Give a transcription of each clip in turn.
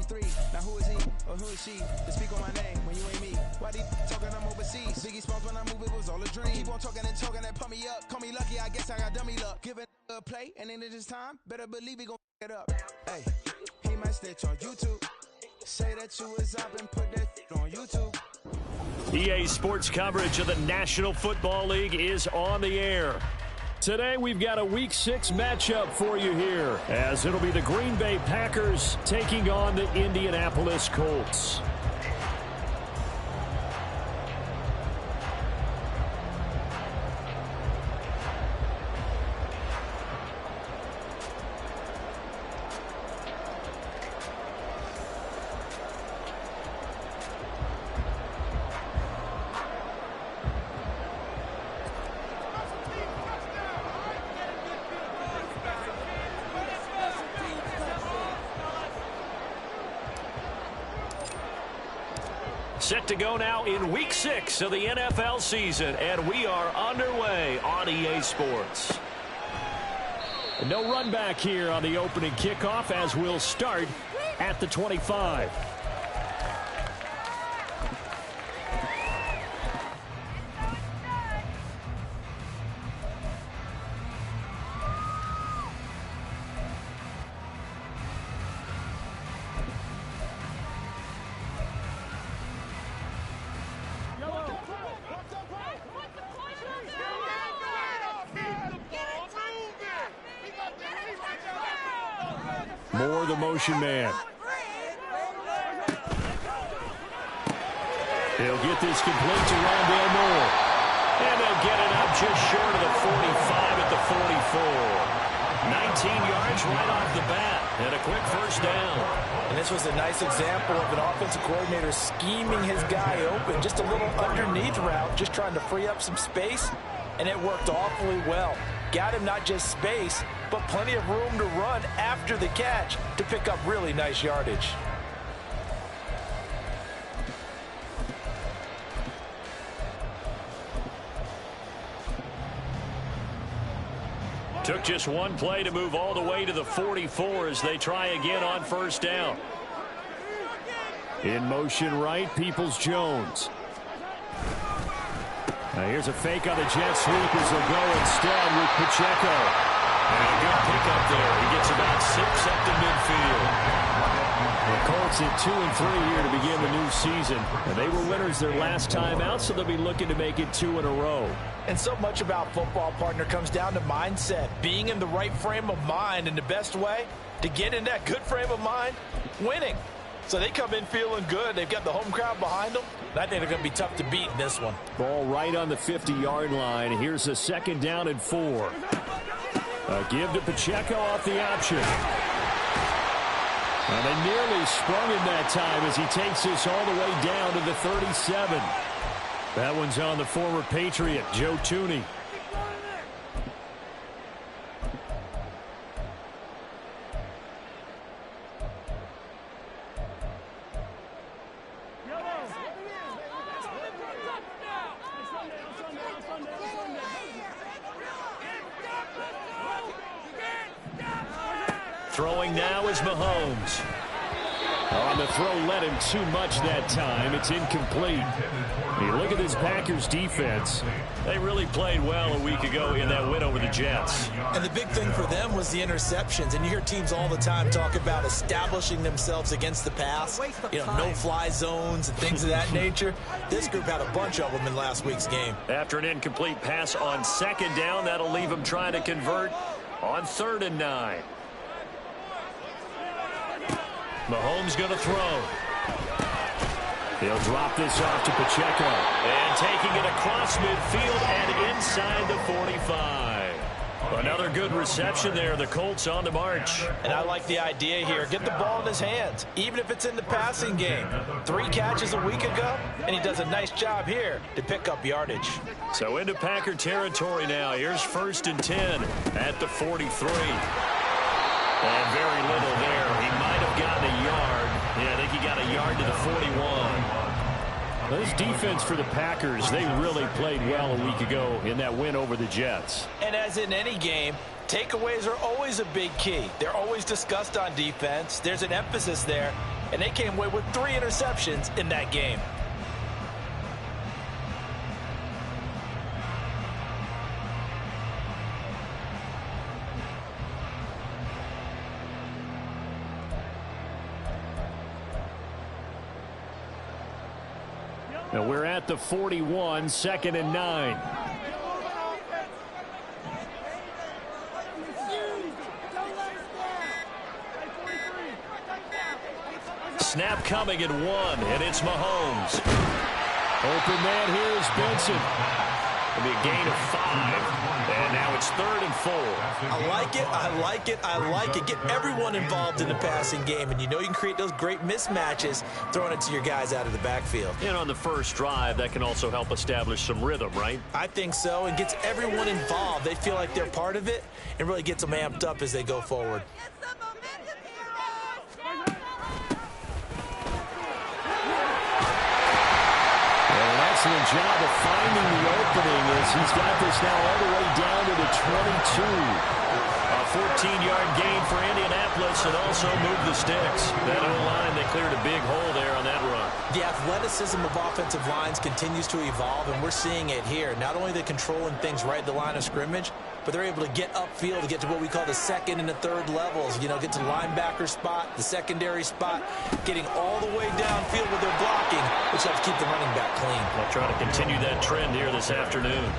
3. Now who is he or who is she to speak on my name when you ain't me? Why they talking I'm overseas? Biggie Smalls when I move it was all a dream. Keep on talking and talking and pump me up. Call me lucky, I guess I got dummy luck. Give it a play and then it's time. Better believe he gon' it up. Hey, he might snitch on YouTube. Say that you was up and put that on YouTube. EA Sports coverage of the National Football League is on the air. Today we've got a Week 6 matchup for you here, as it'll be the Green Bay Packers taking on the Indianapolis Colts. Set to go now in Week 6 of the NFL season, and we are underway on EA Sports. No run back here on the opening kickoff, as we'll start at the 25. Moore, the motion man. He'll get this complete to Rondale Moore. And they'll get it up just short of the 45 at the 44. 19 yards right off the bat. And a quick first down. And this was a nice example of an offensive coordinator scheming his guy open. Just a little underneath route, just trying to free up some space. And it worked awfully well. Got him not just space, but plenty of room to run after the catch to pick up really nice yardage. Took just one play to move all the way to the 44 as they try again on first down. In motion right, Peoples-Jones. Now here's a fake on the jet sweep as they'll go instead with Pacheco. And a good pickup there. He gets about 6 up to midfield. The Colts at 2-3 here to begin the new season. And they were winners their last time out, so they'll be looking to make it 2 in a row. And so much about football, partner, comes down to mindset. Being in the right frame of mind, and the best way to get in that good frame of mind, winning. So they come in feeling good. They've got the home crowd behind them. I think they're going to be tough to beat in this one. Ball right on the 50-yard line. Here's a second down and 4. A give to Pacheco off the option. And they nearly sprung him that time as he takes this all the way down to the 37. That one's on the former Patriot, Joe Thuney. Throwing now is Mahomes. On the throw, led him too much that time. It's incomplete. You look at this Packers defense. They really played well a week ago in that win over the Jets. And the big thing for them was the interceptions. And you hear teams all the time talk about establishing themselves against the pass. You know, no-fly zones and things of that nature. This group had a bunch of them in last week's game. After an incomplete pass on second down, that'll leave them trying to convert on 3rd and 9. Mahomes going to throw. He'll drop this off to Pacheco. And taking it across midfield and inside the 45. Another good reception there. The Colts on the march. And I like the idea here. Get the ball in his hands, even if it's in the passing game. 3 catches a week ago, and he does a nice job here to pick up yardage. So into Packer territory now. Here's 1st and 10 at the 43. And very little there. He might have gotten a yard. Yeah, I think he got a yard to the 41. This defense for the Packers, they really played well a week ago in that win over the Jets. And as in any game, takeaways are always a big key. They're always discussed on defense. There's an emphasis there. and they came away with 3 interceptions in that game. Now we're at the 41, 2nd and 9. Snap coming at 1, and it's Mahomes. Open man here is Benson. It'll be a gain of 5, and now it's 3rd and 4. I like it, I like it, I like it. Get everyone involved in the passing game, and you know you can create those great mismatches throwing it to your guys out of the backfield. And on the first drive, that can also help establish some rhythm, right? I think so, and gets everyone involved. They feel like they're part of it, and really gets them amped up as they go forward. Excellent job of finding the opening as he's got this now all the way down to the 22. A 14-yard gain for Indianapolis and also moved the sticks. That O-line, they cleared a big hole there on that run. The athleticism of offensive lines continues to evolve, and we're seeing it here. Not only are they controlling things right at the line of scrimmage, but they're able to get upfield to get to what we call the 2nd and the 3rd levels. You know, get to the linebacker spot, the secondary spot, getting all the way downfield with their blocking, which helps keep the running back clean. They'll try to continue that trend here this afternoon.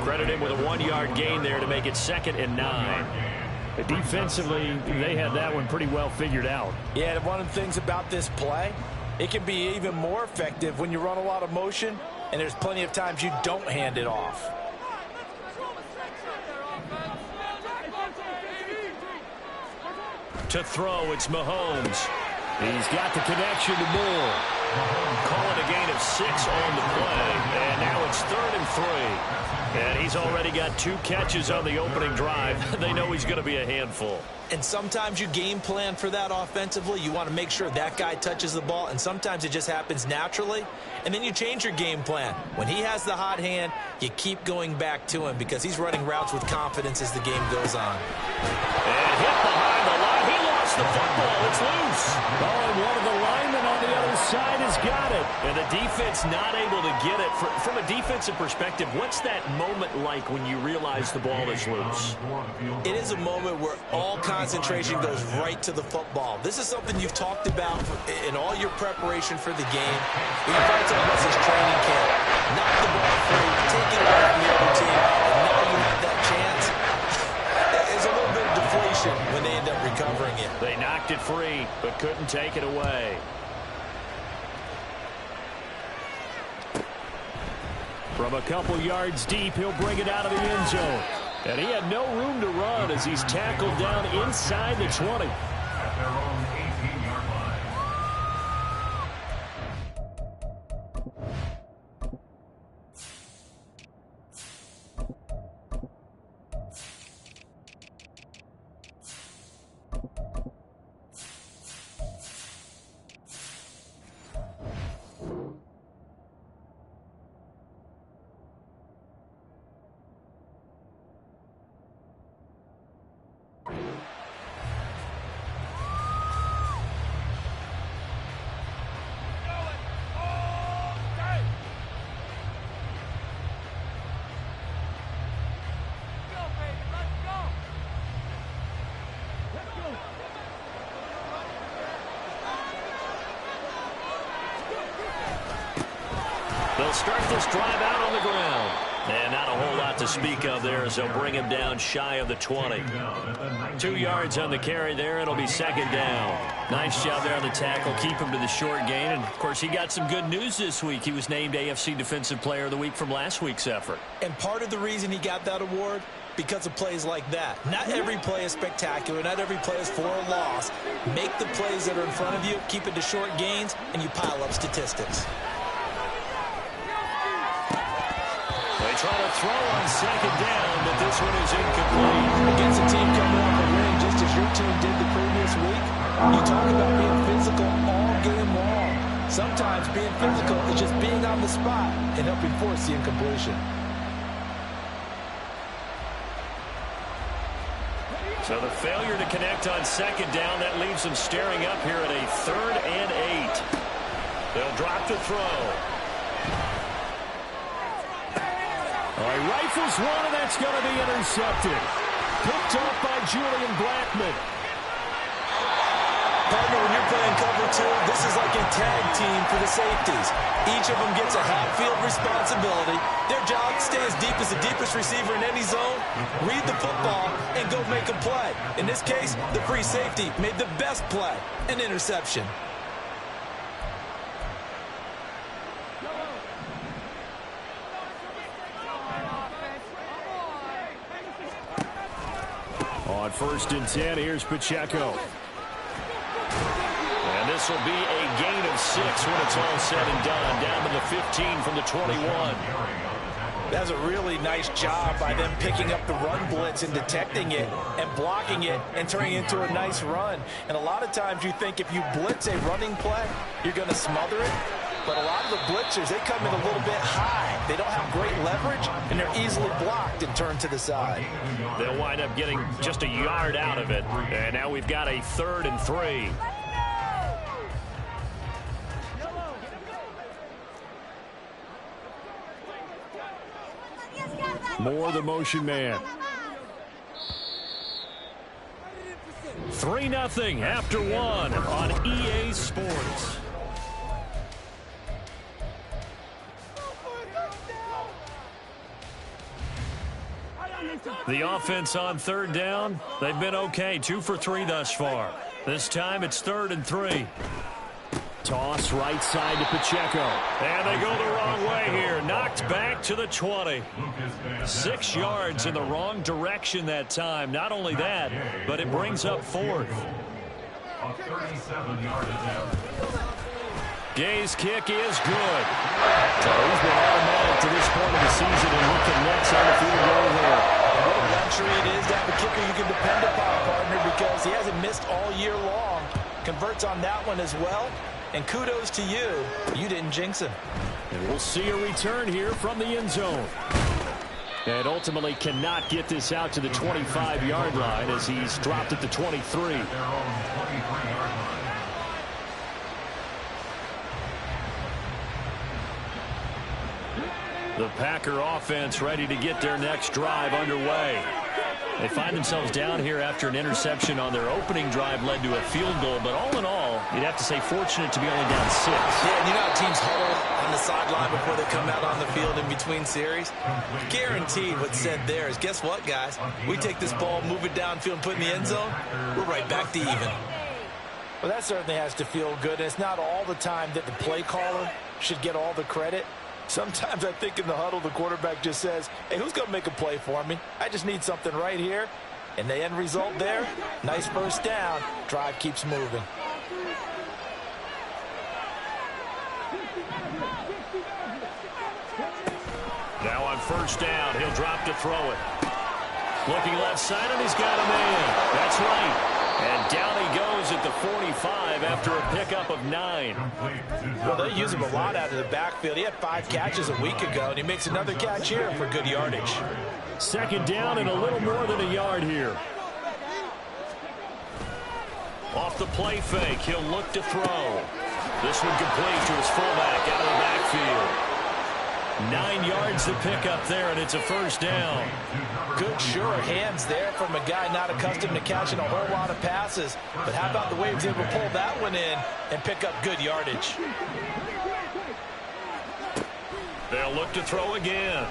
Credit him with a 1-yard gain there to make it 2nd and 9. Defensively, they had that one pretty well figured out. Yeah, and one of the things about this play, it can be even more effective when you run a lot of motion, and there's plenty of times you don't hand it off. To throw, it's Mahomes. He's got the connection to Moore. Call it a gain of 6 on the play, and now it's 3rd and 3. And he's already got 2 catches on the opening drive. They know he's going to be a handful. And sometimes you game plan for that offensively. You want to make sure that guy touches the ball, and sometimes it just happens naturally. And then you change your game plan. When he has the hot hand, you keep going back to him because he's running routes with confidence as the game goes on. And hit behind the line. He lost the football. It's loose. Oh, and one of the linemen on the other side has got it. And the defense not able to get it. From a defensive perspective, what's that moment like when you realize the ball is loose? It is a moment where all concentration goes right to the football. This is something you've talked about in all your preparation for the game. You can probably talk about this training camp. Knock the ball free, take it away from the other team, and now you have that chance. There's a little bit of deflation when they end up recovering it. They knocked it free, but couldn't take it away. From a couple yards deep, he'll bring it out of the end zone. And he had no room to run as he's tackled down inside the 20. At their own 18-yard line. They'll start this drive out on the ground. And not a whole lot to speak of there as they'll bring him down shy of the 20. 2 yards on the carry there. It'll be 2nd down. Nice job there on the tackle. Keep him to the short gain. And, of course, he got some good news this week. He was named AFC Defensive Player of the Week from last week's effort. And part of the reason he got that award, because of plays like that. Not every play is spectacular. Not every play is for a loss. Make the plays that are in front of you, keep it to short gains, and you pile up statistics. They try to throw on 2nd down, but this one is incomplete. Against a team coming off a win just as your team did the previous week, you talk about being physical all game long. Sometimes being physical is just being on the spot and helping force the incompletion. So the failure to connect on 2nd down, that leaves them staring up here at a 3rd They'll drop to throw. All right, rifles one, and that's going to be intercepted. Picked off by Julian Blackmon. Partner, when you're playing cover two, this is like a tag team for the safeties. Each of them gets a half-field responsibility. Their job, stay as deep as the deepest receiver in any zone, read the football, and go make a play. In this case, the free safety made the best play, an interception. On 1st and 10, here's Pacheco. And this will be a gain of 6 when it's all said and done. Down to the 15 from the 21. That's a really nice job by them picking up the run blitz and detecting it and blocking it and turning it into a nice run. And a lot of times you think if you blitz a running play, you're going to smother it. But a lot of the blitzers, they come in a little bit high. They don't have great leverage, and they're easily blocked and turned to the side. They'll wind up getting just a yard out of it. And now we've got a 3rd and 3. Moore, the motion man. 3-0 after 1 on EA Sports. The offense on 3rd down, they've been okay. 2 for 3 thus far. This time it's 3rd and 3. Toss right side to Pacheco. And they go the wrong way here. Knocked back to the 20. 6 yards in the wrong direction that time. Not only that, but it brings up 4th. A 37-yard attempt. Gay's kick is good. So he's been automatic to this point of the season, and he connects on the field goal there. What a luxury it is to have a kicker you can depend upon, partner, because he hasn't missed all year long. Converts on that one as well. And kudos to you. You didn't jinx him. And we'll see a return here from the end zone. And ultimately cannot get this out to the 25-yard line as he's dropped at the 23. Their own 23-yard line. The Packer offense ready to get their next drive underway. They find themselves down here after an interception on their opening drive led to a field goal. But all in all, you'd have to say fortunate to be only down 6. Yeah, and you know how teams huddle on the sideline before they come out on the field in between series? Guaranteed what's said there is, guess what, guys? We take this ball, move it downfield, and put it in the end zone, we're right back to even. Well, that certainly has to feel good. And it's not all the time that the play caller should get all the credit. Sometimes I think in the huddle, the quarterback just says, hey, who's going to make a play for me? I just need something right here. And the end result there, nice first down. Drive keeps moving. Now on 1st down, he'll drop to throw it. Looking left side, and he's got a man. That's right. And down he goes at the 45 after a pickup of 9. Well, they use him a lot out of the backfield. He had 5 catches a week ago, and he makes another catch here for good yardage. 2nd down and a little more than a yard here. Off the play fake, he'll look to throw. This one complete to his fullback out of the backfield. 9 yards to pick up there, and it's a 1st down. Good, sure hands there from a guy not accustomed to catching a whole lot of passes. But how about the way he was able to pull that one in and pick up good yardage? They'll look to throw again.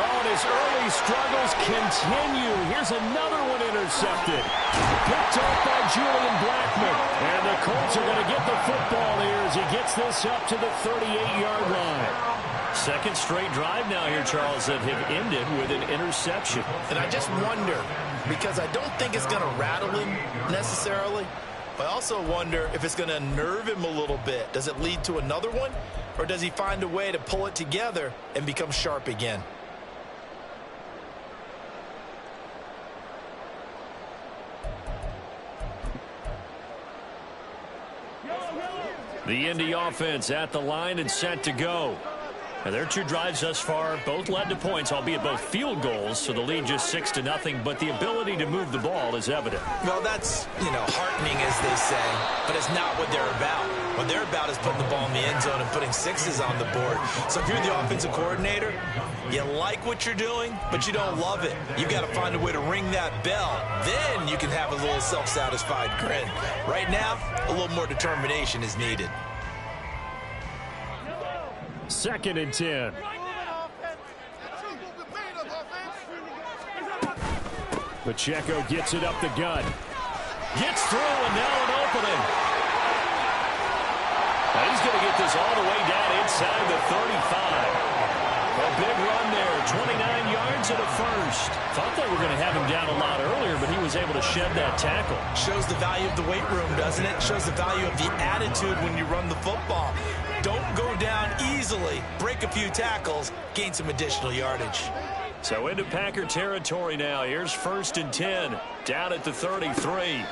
Oh, and his early struggles continue. Here's another one intercepted. Picked off by Julian Blackmon. And the Colts are going to get the football here as he gets this up to the 38-yard line. 2nd straight drive now here, Charles, that have ended with an interception. And I just wonder, because I don't think it's going to rattle him necessarily, but I also wonder if it's going to nerve him a little bit. Does it lead to another one? Or does he find a way to pull it together and become sharp again? The Indy offense at the line and set to go. And their two drives thus far both led to points, albeit both field goals, so the lead just 6-0, but the ability to move the ball is evident. Well, that's, heartening, as they say, but it's not what they're about. What they're about is putting the ball in the end zone and putting sixes on the board. So if you're the offensive coordinator, you like what you're doing, but you don't love it. You've got to find a way to ring that bell. Then you can have a little self-satisfied grin. Right now, a little more determination is needed. 2nd and 10. Pacheco gets it up the gut. Gets through, and now an opening. Now he's going to get this all the way down inside the 35. A big run there, 29 yards and a first. Thought they were going to have him down a lot earlier, but he was able to shed that tackle. Shows the value of the weight room, doesn't it? Shows the value of the attitude when you run the football. Don't go down easily. Break a few tackles. Gain some additional yardage. So into Packer territory now. Here's 1st and 10. Down at the 33.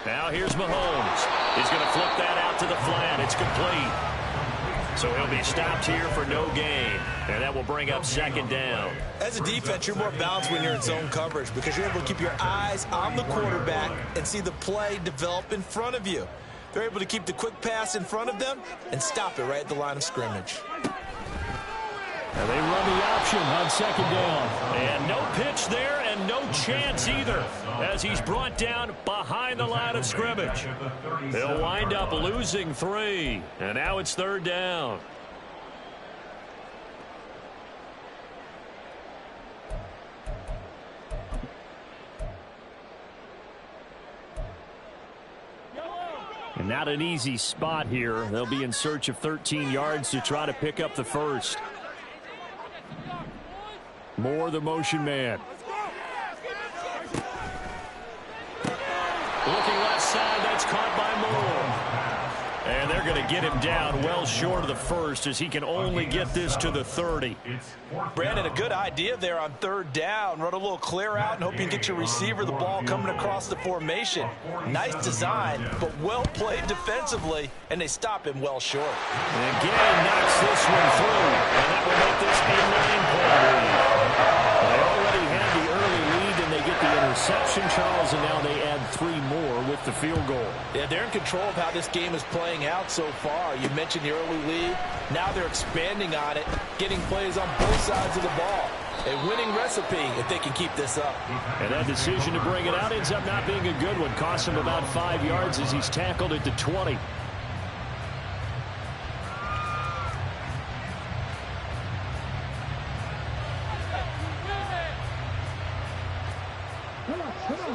Now here's Mahomes. He's going to flip that out to the flat. It's complete. So he'll be stopped here for no gain. And that will bring up 2nd down. As a defense, you're more balanced when you're in zone coverage because you're able to keep your eyes on the quarterback and see the play develop in front of you. They're able to keep the quick pass in front of them and stop it right at the line of scrimmage. And they run the option on 2nd down. And no pitch there and no chance either as he's brought down behind the line of scrimmage. They'll wind up losing 3. And now it's 3rd down. And not an easy spot here. They'll be in search of 13 yards to try to pick up the first. Moore, the motion man. Looking left side, that's caught by Moore. And they're going to get him down well short of the first as he can only get this to the 30. Brandon, a good idea there on 3rd down. Run a little clear out and hope you can get your receiver the ball coming across the formation. Nice design, but well played defensively, and they stop him well short. And again knocks this one through, and that will make this a 9-point lead. They already had the early lead, and they get the interception, Chawlz, and now they add 3 more with the field goal. Yeah, they're in control of how this game is playing out so far. You mentioned the early lead. Now they're expanding on it, getting plays on both sides of the ball. A winning recipe if they can keep this up. And that decision to bring it out ends up not being a good one. Costs him about 5 yards as he's tackled at the 20.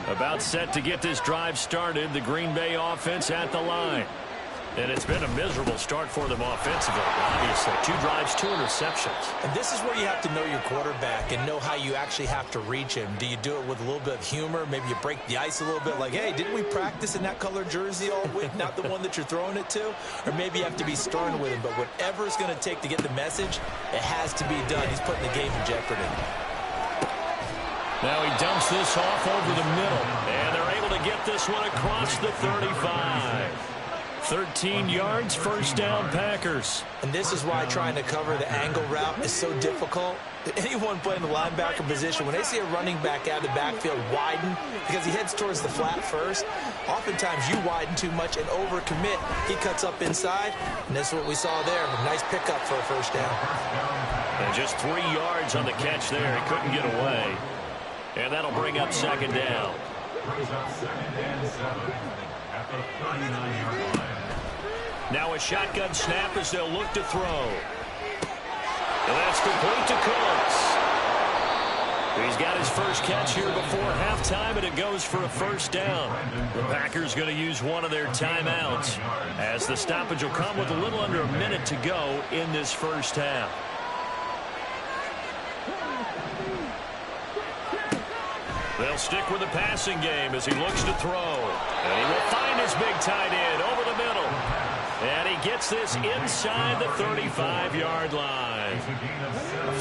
About set to get this drive started. The Green Bay offense at the line. And it's been a miserable start for them offensively, obviously. 2 drives, 2 interceptions. And this is where you have to know your quarterback and know how you actually have to reach him. Do you do it with a little bit of humor? Maybe you break the ice a little bit like, hey, didn't we practice in that color jersey all week, not the one that you're throwing it to? Or maybe you have to be stern with him. But whatever it's going to take to get the message, it has to be done. He's putting the game in jeopardy. Now he dumps this off over the middle. And they're able to get this one across the 35. 13 yards, 1st down, Packers. And this is why trying to cover the angle route is so difficult. Anyone playing the linebacker position, when they see a running back out of the backfield widen because he heads towards the flat first, oftentimes you widen too much and overcommit. He cuts up inside, and that's what we saw there. A nice pickup for a 1st down. And just 3 yards on the catch there. He couldn't get away. And that'll bring up 2nd down. Brings up 2nd and 7 at the 39-yard line. Now a shotgun snap as they'll look to throw. And that's complete to Cooks. He's got his first catch here before halftime, and it goes for a 1st down. The Packers going to use one of their timeouts as the stoppage will come with a little under a minute to go in this 1st half. They'll stick with the passing game as he looks to throw. And he will find his big tight end over the middle. And he gets this inside the 35-yard line.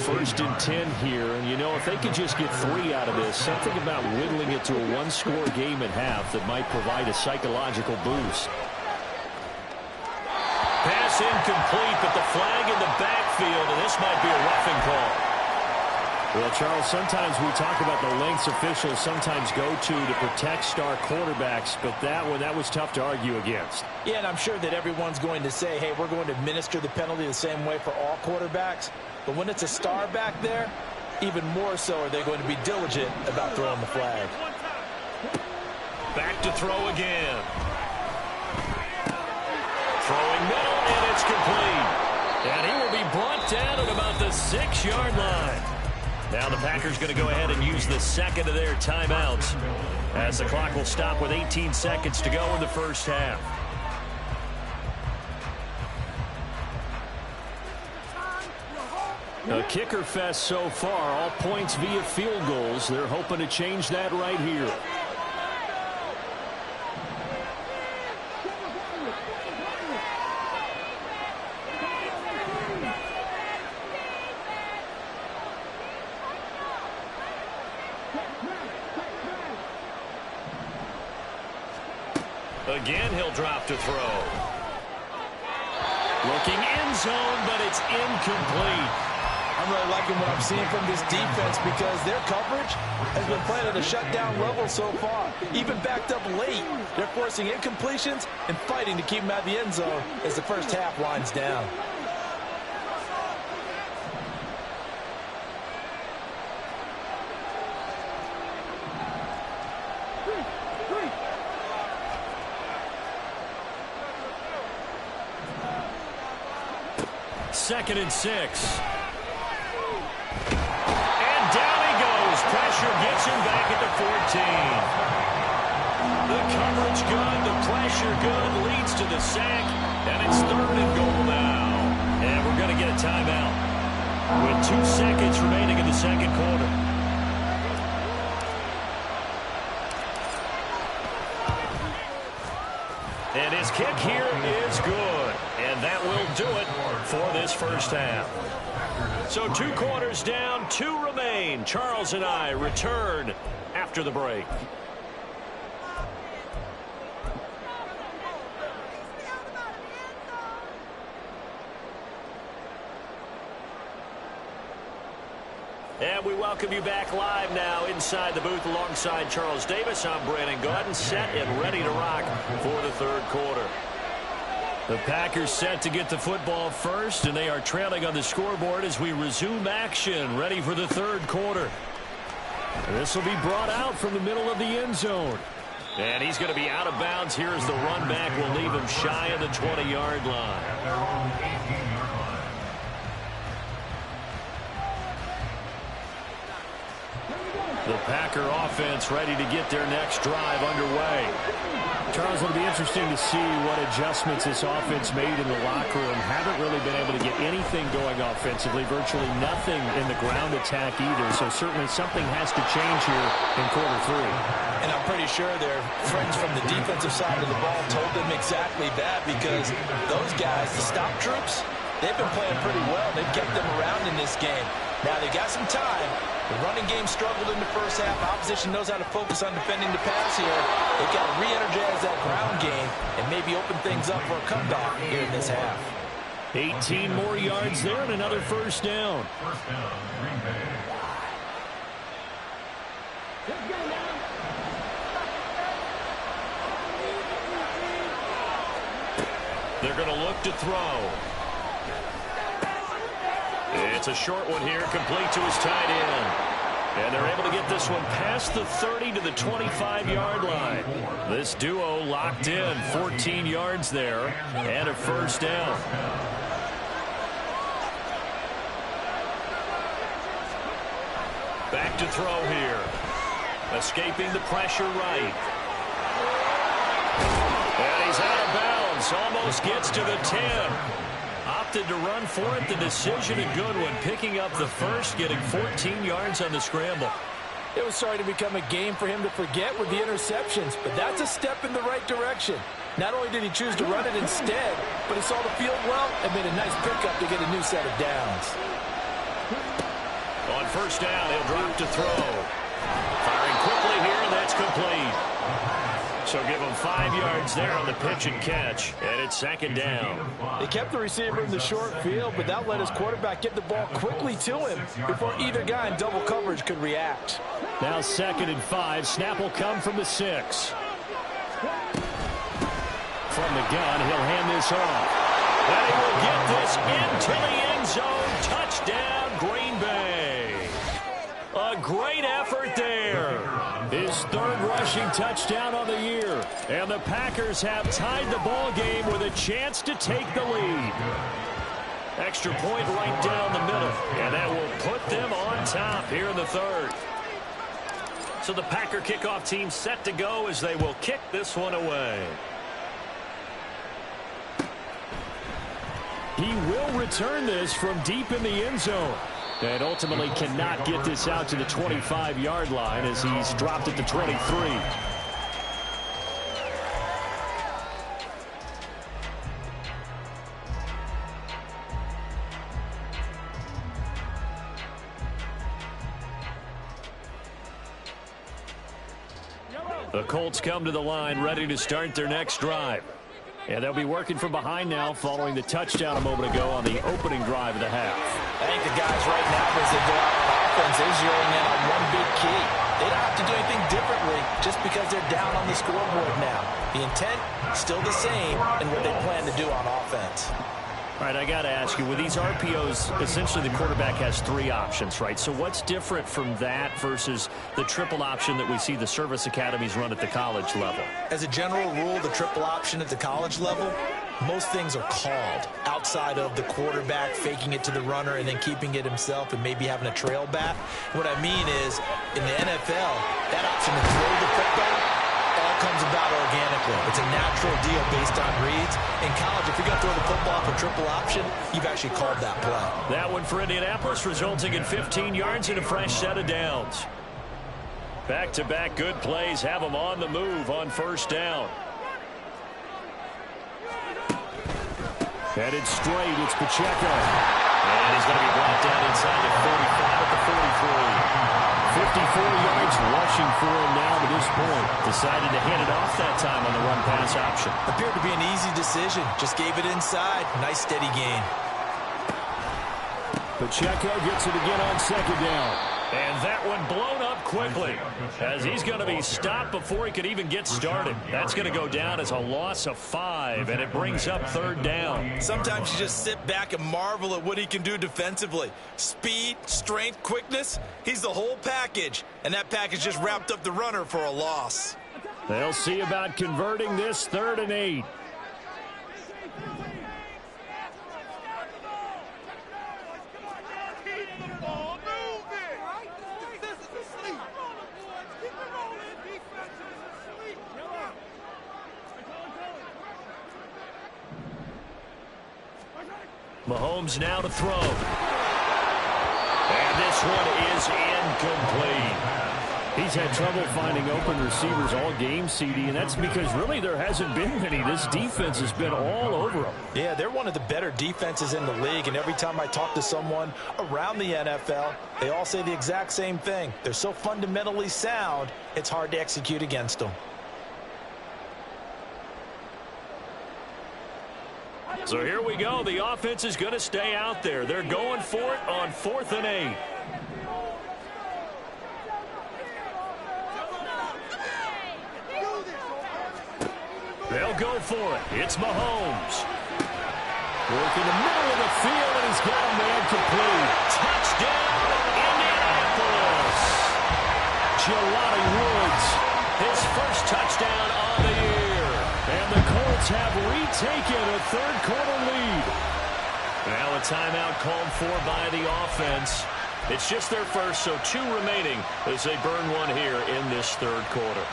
1st and 10 here. And, you know, if they could just get 3 out of this, something about whittling it to a 1-score game at half that might provide a psychological boost. Pass incomplete, but the flag in the backfield, and this might be a roughing call. Well, Charles, sometimes we talk about the lengths officials sometimes go to protect star quarterbacks, but that was tough to argue against. Yeah, and I'm sure that everyone's going to say, hey, we're going to administer the penalty the same way for all quarterbacks. But when it's a star back there, even more so are they going to be diligent about throwing the flag. Back to throw again. Throwing middle, and it's complete. And he will be brought down at about the 6-yard line. Now the Packers going to go ahead and use the second of their timeouts as the clock will stop with 18 seconds to go in the first half. A kicker fest so far, all points via field goals. They're hoping to change that right here. Again, he'll drop to throw. Looking end zone, but it's incomplete. I'm really liking what I'm seeing from this defense because their coverage has been playing at a shutdown level so far. Even backed up late, they're forcing incompletions and fighting to keep them out of the end zone as the first half winds down. Second and 6. And down he goes. Pressure gets him back at the 14. The coverage good, the pressure good, leads to the sack, and it's 3rd and goal now. And we're going to get a timeout with 2 seconds remaining in the second quarter. And his kick here is good. And that will do it for this first half. So 2 quarters down, 2 remain. Charles and I return after the break. And we welcome you back live now inside the booth alongside Charles Davis. I'm Brandon Gaudin, set and ready to rock for the third quarter. The Packers set to get the football first, and they are trailing on the scoreboard as we resume action, ready for the third quarter. This will be brought out from the middle of the end zone. And he's going to be out of bounds here as the run back will leave him shy of the 20-yard line. The Packer offense ready to get their next drive underway. Charles, it'll be interesting to see what adjustments this offense made in the locker room. Haven't really been able to get anything going offensively, virtually nothing in the ground attack either. So certainly something has to change here in quarter 3. And I'm pretty sure their friends from the defensive side of the ball told them exactly that, because those guys, the stop troops, they've been playing pretty well. They've kept them around in this game. Now they got some time. The running game struggled in the first half. Opposition knows how to focus on defending the pass here. They've got to re-energize that ground game and maybe open things up for a comeback here in this half. 18 more yards there and another first down. First down, Green Bay. They're going to look to throw. It's a short one here, complete to his tight end. And they're able to get this one past the 30 to the 25-yard line. This duo locked in, 14 yards there, and a first down. Back to throw here. Escaping the pressure right. And he's out of bounds, almost gets to the 10. Opted to run for it. The decision a good one. Picking up the first, getting 14 yards on the scramble. It was starting to become a game for him to forget with the interceptions, but that's a step in the right direction. Not only did he choose to run it instead, but he saw the field well and made a nice pickup to get a new set of downs. On first down, he'll drop to throw. Firing quickly here, and that's complete. So give him 5 yards there on the pitch and catch, and it's second down. They kept the receiver in the short field, but that let his quarterback get the ball quickly to him before either guy in double coverage could react. Now 2nd and 5. Snap will come from the 6. From the gun, he'll hand this off. And he will get this into the end zone. Touchdown, Green Bay. A great effort there. His 3rd rushing touchdown on the year. And the Packers have tied the ball game with a chance to take the lead. Extra point right down the middle. And that will put them on top here in the 3rd. So the Packer kickoff team set to go as they will kick this one away. He will return this from deep in the end zone. And ultimately cannot get this out to the 25-yard line as he's dropped at the 23. The Colts come to the line ready to start their next drive. And they'll be working from behind now following the touchdown a moment ago on the opening drive of the half. I think the guys right now, as they go out on offense, they're zeroing in on one big key. They don't have to do anything differently just because they're down on the scoreboard now. The intent, still the same in what they plan to do on offense. All right, I got to ask you, with these RPOs, essentially the quarterback has 3 options, right? So what's different from that versus the triple option that we see the service academies run at the college level? As a general rule, the triple option at the college level, most things are called outside of the quarterback faking it to the runner and then keeping it himself and maybe having a trail back. What I mean is, in the NFL, that option to throw the football all comes about organically. It's a natural deal based on reads. In college, if you're going to throw the football for triple option, you've actually called that play. That one for Indianapolis, resulting in 15 yards and a fresh set of downs. Back-to-back good plays have them on the move on 1st down. Headed straight, it's Pacheco. And he's going to be brought down inside the 45 at the 43. 54 yards rushing for him now to this point. Decided to hand it off that time on the run-pass option. Appeared to be an easy decision. Just gave it inside. Nice steady gain. Pacheco gets it again on 2nd down. And that one blown up quickly as he's going to be stopped before he could even get started. That's going to go down as a loss of 5, and it brings up 3rd down. Sometimes you just sit back and marvel at what he can do defensively. Speed, strength, quickness, he's the whole package. And that package just wrapped up the runner for a loss. They'll see about converting this 3rd and 8. Mahomes now to throw. And this one is incomplete. He's had trouble finding open receivers all game, CD, and that's because really there hasn't been many. This defense has been all over them. Yeah, they're one of the better defenses in the league, and every time I talk to someone around the NFL, they all say the exact same thing. They're so fundamentally sound, it's hard to execute against them. So here we go. The offense is going to stay out there. They're going for it on 4th and 8. They'll go for it. It's Mahomes. Working the middle of the field, and he's got a man complete. Touchdown, Indianapolis. Jelani Woods, his first touchdown on the year. And the Colts have retaken a 3rd quarter lead. Now a timeout called for by the offense. It's just their first, so 2 remaining as they burn one here in this 3rd quarter.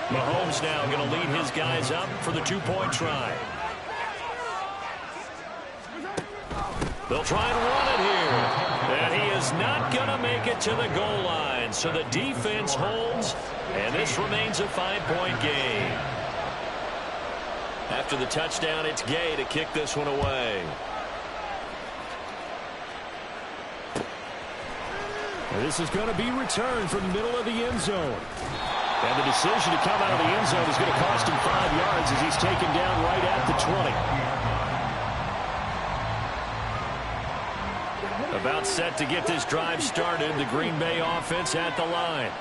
Mahomes now going to lead his guys up for the 2-point try. They'll try and run it here. And he is not going to make it to the goal line. So the defense holds, and this remains a 5-point game. After the touchdown, it's Gay to kick this one away. This is going to be returned from the middle of the end zone. And the decision to come out of the end zone is going to cost him 5 yards as he's taken down right at the 20. About set to get this drive started, the Green Bay offense at the line.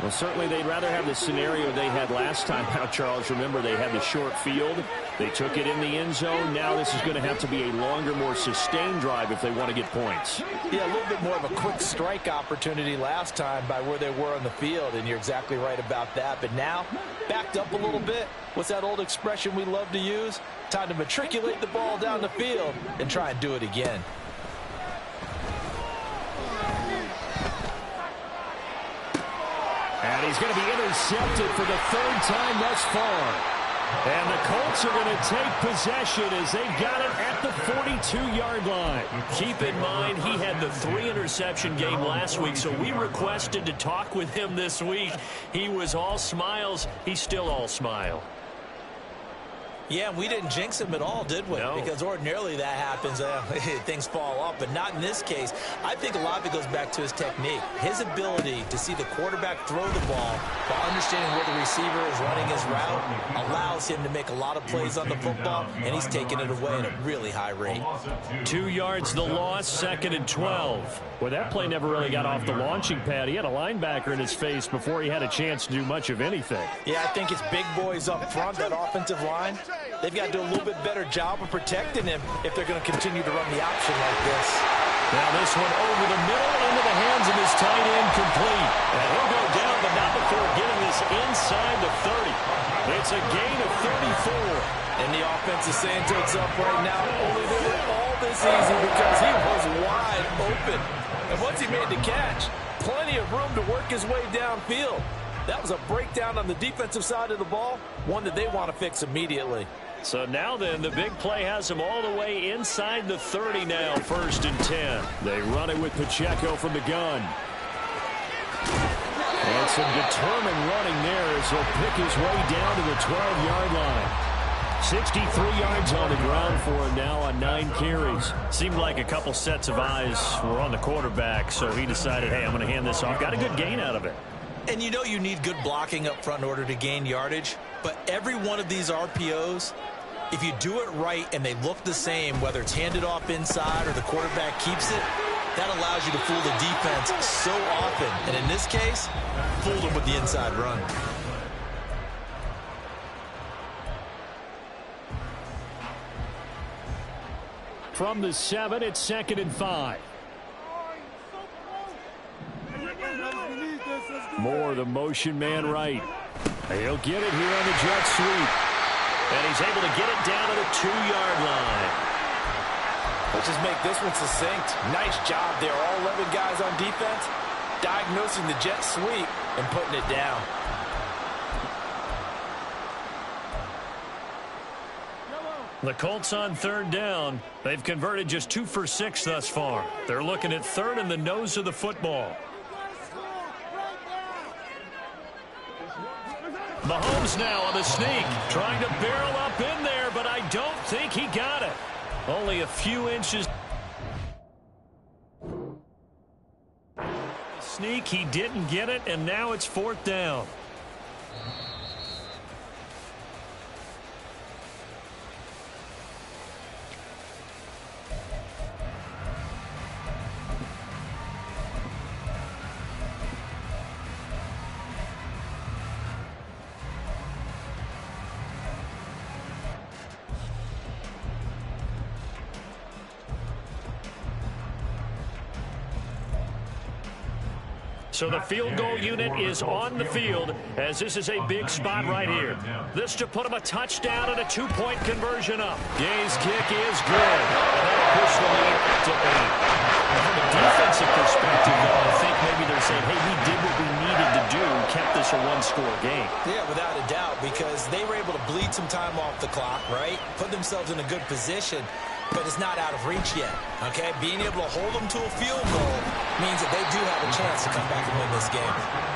Well, certainly they'd rather have the scenario they had last time out, Charles. Remember, they had the short field. They took it in the end zone. Now this is going to have to be a longer, more sustained drive if they want to get points. Yeah, a little bit more of a quick strike opportunity last time by where they were on the field, and you're exactly right about that. But now, backed up a little bit. What's that old expression we love to use? Time to matriculate the ball down the field and try and do it again. And he's going to be intercepted for the 3rd time thus far. And the Colts are going to take possession as they've got it at the 42-yard line. Keep in mind, he had the 3-interception game last week, so we requested to talk with him this week. He was all smiles. He's still all smile. Yeah, we didn't jinx him at all, did we? No. Because ordinarily that happens, things fall off, but not in this case. I think a lot of it goes back to his technique. His ability to see the quarterback throw the ball while understanding where the receiver is running his route allows him to make a lot of plays on the football, and he's taking it away at a really high rate. 2 yards the loss, 2nd and 12. Well, that play never really got off the launching pad. He had a linebacker in his face before he had a chance to do much of anything. Yeah, I think it's big boys up front, that offensive line. They've got to do a little bit better job of protecting him if they're going to continue to run the option like this. Now this one over the middle into the hands of his tight end, complete. And he'll go down, but not before getting this inside the 30. It's a gain of 34. And the offense is saying to itself right now, only they were all this easy because he was wide open. And once he made the catch, plenty of room to work his way downfield. That was a breakdown on the defensive side of the ball, one that they want to fix immediately. So now then, the big play has him all the way inside the 30 now, 1st and 10. They run it with Pacheco from the gun. And some determined running there as he'll pick his way down to the 12-yard line. 63 yards on the ground for him now on 9 carries. Seemed like a couple sets of eyes were on the quarterback, so he decided, hey, I'm going to hand this off. Got a good gain out of it. And you know you need good blocking up front in order to gain yardage, but every one of these RPOs, if you do it right and they look the same, whether it's handed off inside or the quarterback keeps it, that allows you to fool the defense so often. And in this case, fooled them with the inside run. From the 7, it's 2nd and 5. Moore, the motion man right. He'll get it here on the jet sweep. And he's able to get it down to the 2-yard line. Let's just make this one succinct. Nice job there. All 11 guys on defense diagnosing the jet sweep and putting it down. The Colts on 3rd down. They've converted just 2 for 6 thus far. They're looking at 3rd in the nose of the football. Mahomes now on the sneak, trying to barrel up in there, but I don't think he got it. Only a few inches. Sneak, he didn't get it, and now it's 4th down. So the field goal unit is on the field as this is a big spot right here. This to put him a touchdown and a 2-point conversion up. Gay's kick is good. And that'll push the lead to 8. From a defensive perspective, though, I think maybe they're saying, hey, we did what we needed to do, kept this a 1-score game. Yeah, without a doubt, because they were able to bleed some time off the clock, right? Put themselves in a good position. But it's not out of reach yet, okay? Being able to hold them to a field goal means that they do have a chance to come back and win this game.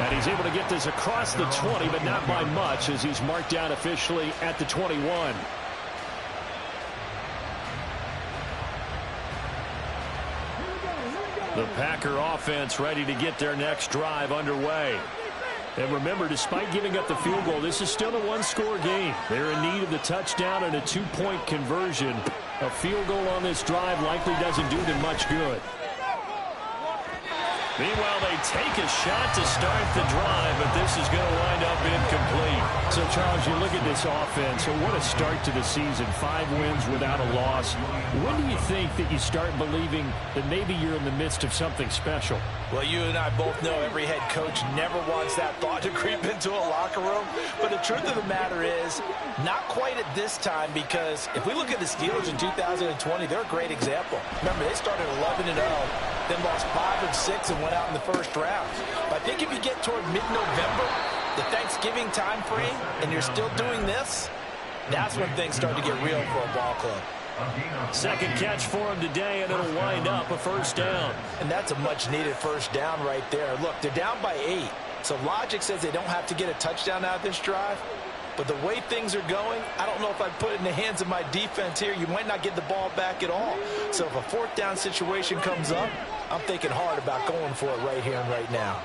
And he's able to get this across the 20, but not by much as he's marked down officially at the 21. The Packer offense ready to get their next drive underway. And remember, despite giving up the field goal, this is still a one-score game. They're in need of the touchdown and a two-point conversion. A field goal on this drive likely doesn't do them much good. Meanwhile, they take a shot to start the drive, but this is going to wind up incomplete. So, Chawlz, you look at this offense, and what a start to the season. 5 wins without a loss. When do you think that you start believing that maybe you're in the midst of something special? Well, you and I both know every head coach never wants that thought to creep into a locker room. But the truth of the matter is, not quite at this time, because if we look at the Steelers in 2020, they're a great example. Remember, they started 11-0, then lost 5 of 6 and went out in the first round. But I think if you get toward mid-November, the Thanksgiving time frame, and you're still doing this, that's when things start to get real for a ball club. Second catch for him today, and it'll wind up a first down. And that's a much-needed first down right there. Look, they're down by 8, so logic says they don't have to get a touchdown out of this drive. But the way things are going, I don't know if I'd put it in the hands of my defense here. You might not get the ball back at all. So if a fourth down situation comes up, I'm thinking hard about going for it right here and right now.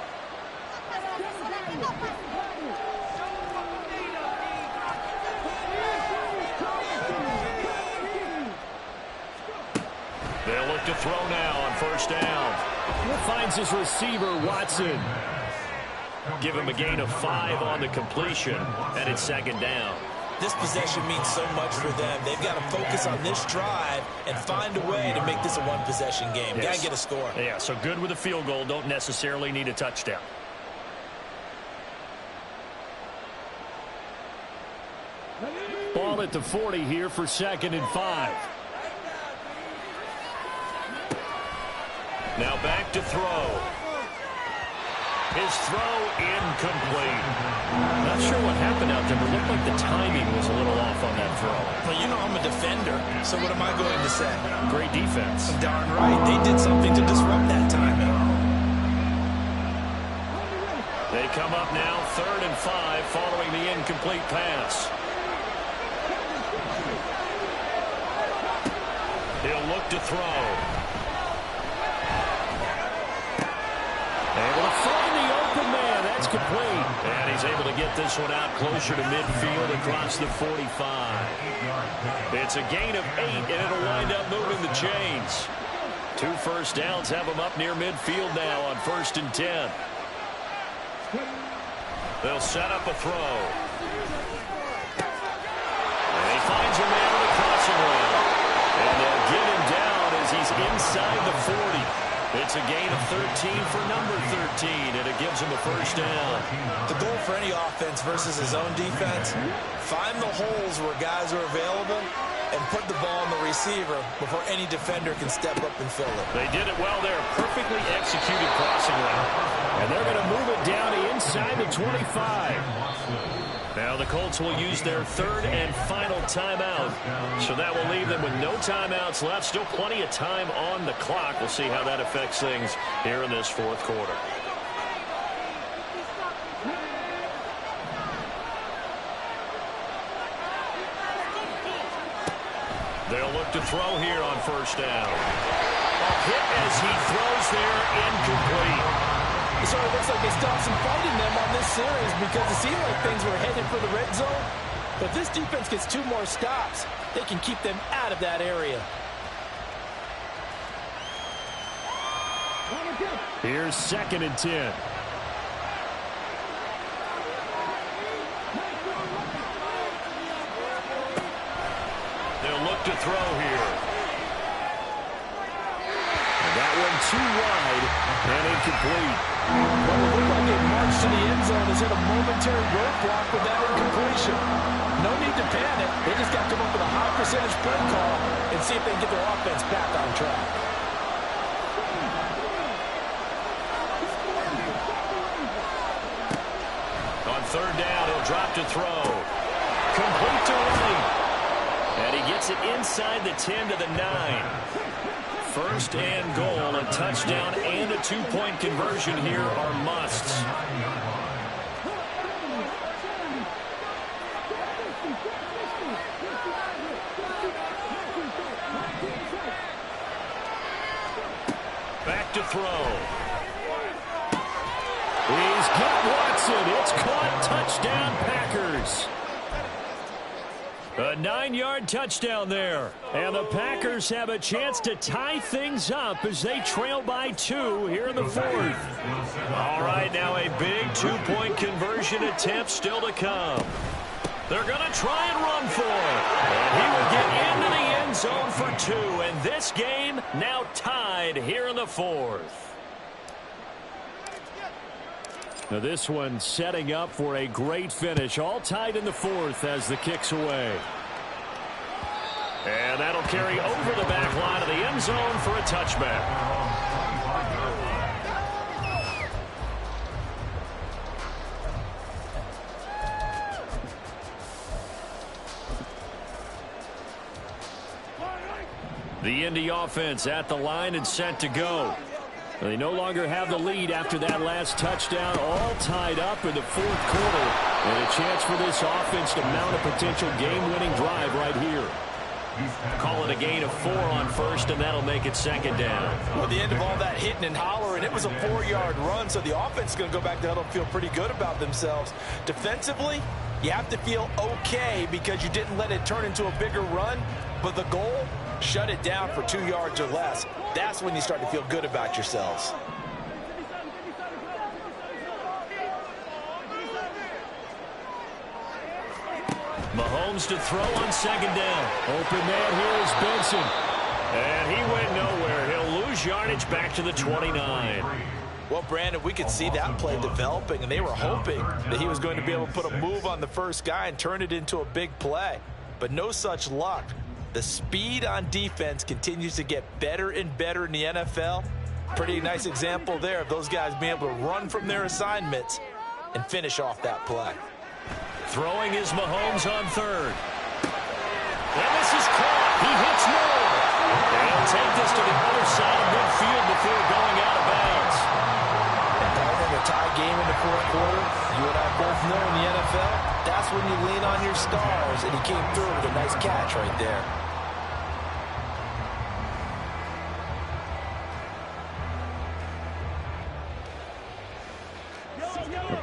They'll look to throw now on first down. Finds his receiver, Watson. Give him a gain of 5 on the completion, and it's second down. This possession means so much for them. They've got to focus on this drive and find a way to make this a one-possession game. Yes. Got to get a score. Yeah, so good with a field goal. Don't necessarily need a touchdown. Ball at the 40 here for 2nd and 5. Now back to throw. His throw incomplete. Not sure what happened out there, but it looked like the timing was a little off on that throw. Well, you know I'm a defender, so what am I going to say? Great defense. Darn right. They did something to disrupt that timing. They come up now 3rd and 5 following the incomplete pass. He'll look to throw. Able to find the open man. That's complete. And he's able to get this one out closer to midfield across the 45. It's a gain of 8, and it'll wind up moving the chains. 2 first downs have him up near midfield now on 1st and 10. They'll set up a throw. And he finds a man with a crossing route. And they'll get him down as he's inside the 40. It's a gain of 13 for number 13, and it gives him a first down. The goal for any offense versus his own defense, find the holes where guys are available and put the ball on the receiver before any defender can step up and fill it. They did it well there. Perfectly executed crossing route. And they're going to move it down inside the 25. Now the Colts will use their 3rd and final timeout. So that will leave them with no timeouts left. Still plenty of time on the clock. We'll see how that affects things here in this 4th quarter. They'll look to throw here on first down. A hit as he throws there, incomplete. So it looks like they stopped some fight in them on this series because it seemed like things were headed for the red zone. But this defense gets 2 more stops. They can keep them out of that area. Here's 2nd and 10. They'll look to throw here. And that one too wide and incomplete. Well, it looked like they marched to the end zone. Has hit a momentary roadblock with that incompletion. No need to panic. They just got to come up with a high percentage play call and see if they can get their offense back on track. On 3rd down, he'll drop to throw. Complete to Running. And he gets it inside the 10 to the 9. 1st and goal, a touchdown and a 2-point conversion here are musts. Back to throw. He's got Watson. It's caught. Touchdown, Packers. A 9-yard touchdown there. And the Packers have a chance to tie things up as they trail by 2 here in the 4th. All right, now a big two-point conversion attempt still to come. They're going to try and run for it. And he will get into the end zone for 2. And this game now tied here in the 4th. Now this one setting up for a great finish. All tied in the 4th as the kick's away. And that'll carry over the back line of the end zone for a touchback. The Indy offense at the line and set to go. They no longer have the lead after that last touchdown, all tied up in the 4th quarter. And a chance for this offense to mount a potential game-winning drive right here. Call it a gain of 4 on first, and that'll make it 2nd down. Well, at the end of all that hitting and hollering, it was a 4-yard run, so the offense is going to go back to huddle and feel pretty good about themselves. Defensively, you have to feel okay because you didn't let it turn into a bigger run, but the goal, shut it down for 2 yards or less. That's when you start to feel good about yourselves. Mahomes to throw on 2nd down. Open man here is Benson. And he went nowhere. He'll lose yardage back to the 29. Well, Brandon, we could see that play developing, and they were hoping that he was going to be able to put a move on the first guy and turn it into a big play. But no such luck. The speed on defense continues to get better and better in the NFL. Pretty nice example there of those guys being able to run from their assignments and finish off that play. Throwing is Mahomes on 3rd. And this is caught. He hits Moore. They'll take this to the other side of midfield before going out of bounds. And partner, a tie game in the 4th quarter, you and I both know in the NFL, that's when you lean on your stars, and he came through with a nice catch right there.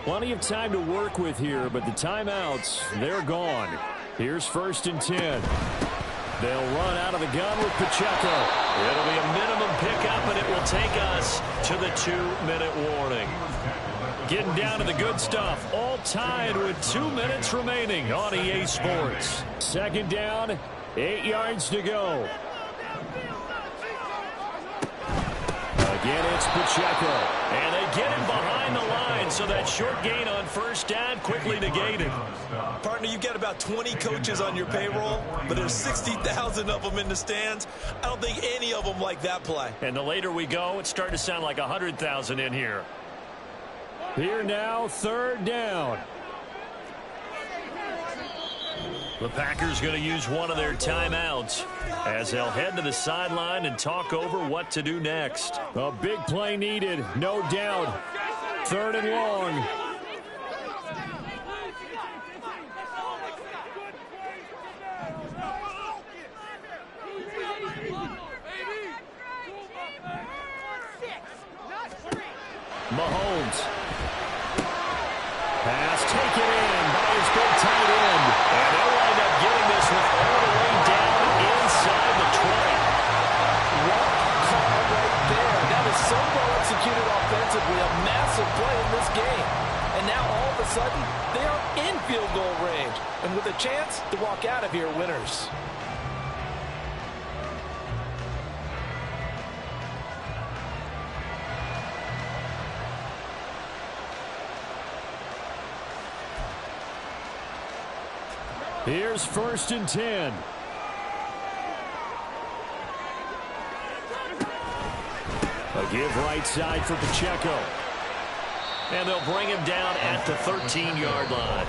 Plenty of time to work with here, but the timeouts, they're gone. Here's 1st and 10. They'll run out of the gun with Pacheco. It'll be a minimum pickup, and it will take us to the 2-minute warning. Getting down to the good stuff, all tied with 2 minutes remaining on EA Sports. 2nd down, 8 yards to go. Again, it's Pacheco. And they get him behind the line, so that short gain on 1st down quickly negated. Partner, you got about 20 coaches on your payroll, but there's 60,000 of them in the stands. I don't think any of them like that play. And the later we go, it's starting to sound like 100,000 in here. Here now, 3rd down. The Packers going to use one of their timeouts as they'll head to the sideline and talk over what to do next. A big play needed, no doubt. 3rd and long. Mahomes. Pass taken in by his big tight end. And they'll wind up getting this one all the way down inside the 20. What a call right there. That was so well executed offensively. A massive play in this game. And now all of a sudden, they are in field goal range. And with a chance to walk out of here winners. Here's 1st and 10. A give right side for Pacheco. And they'll bring him down at the 13-yard line.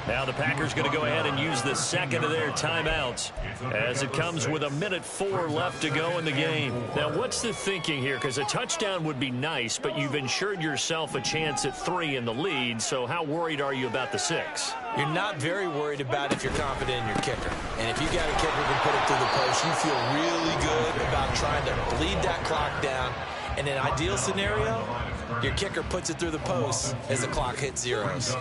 Now the Packers going to go ahead and use the second of their timeouts as it comes with 1:04 left to go in the game. Now what's the thinking here? Because a touchdown would be nice, but you've ensured yourself a chance at 3 in the lead, so how worried are you about the 6? You're not very worried about if you're confident in your kicker. And if you got a kicker who can put it through the post, you feel really good about trying to bleed that clock down. In an ideal scenario, your kicker puts it through the post as the clock hits zeros.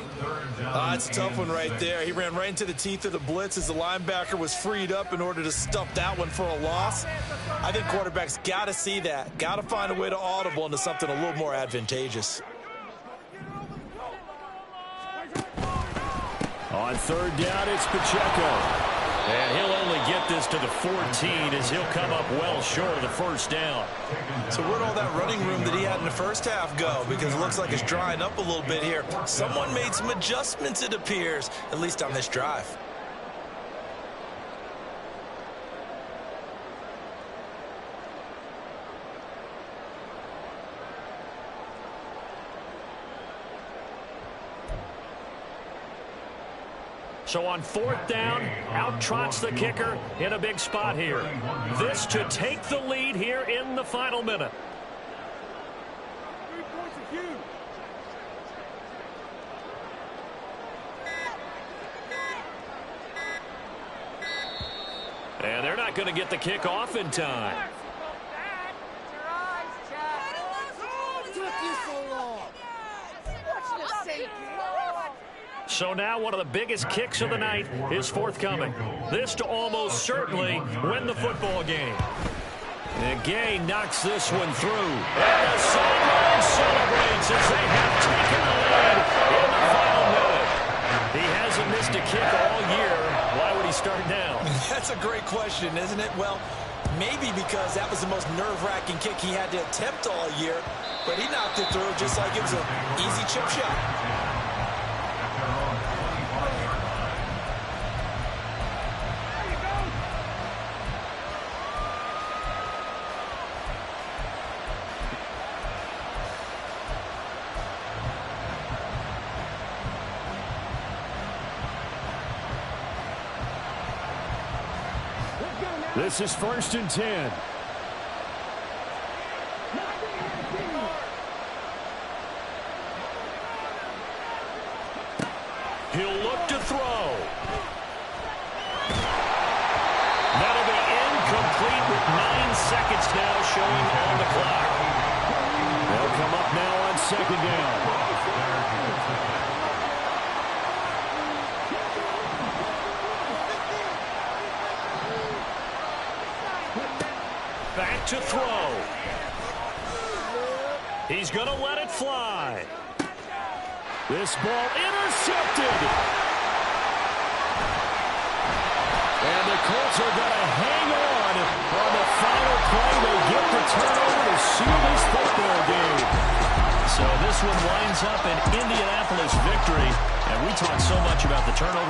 That's a tough one right there. He ran right into the teeth of the blitz as the linebacker was freed up in order to stuff that one for a loss. I think quarterbacks got to see that. Got to find a way to audible into something a little more advantageous. On third down, it's Pacheco. And he'll only get this to the 14 as he'll come up well short of the first down. So where'd all that running room that he had in the first half go? Because it looks like it's drying up a little bit here. Someone made some adjustments, it appears, at least on this drive. So on fourth down, out trots the kicker in a big spot here. This to take the lead here in the final minute. 3 points are huge. And they're not going to get the kick off in time. So now one of the biggest kicks of the night is forthcoming. This to almost certainly win the football game. And Gay knocks this one through. And the sideline celebrates as they have taken the lead in the final minute. He hasn't missed a kick all year. Why would he start now? That's a great question, isn't it? Well, maybe because that was the most nerve-wracking kick he had to attempt all year. But he knocked it through just like it was an easy chip shot. This is 1st and 10. He'll look to throw. That'll be incomplete with 9 seconds now showing on the clock. They'll come up now on 2nd down. Back to throw. He's going to let it fly. This ball intercepted. And the Colts are going to hang on the final play. They get the turnover to seal this football game. So this one winds up an Indianapolis victory. And we talked so much about the turnover.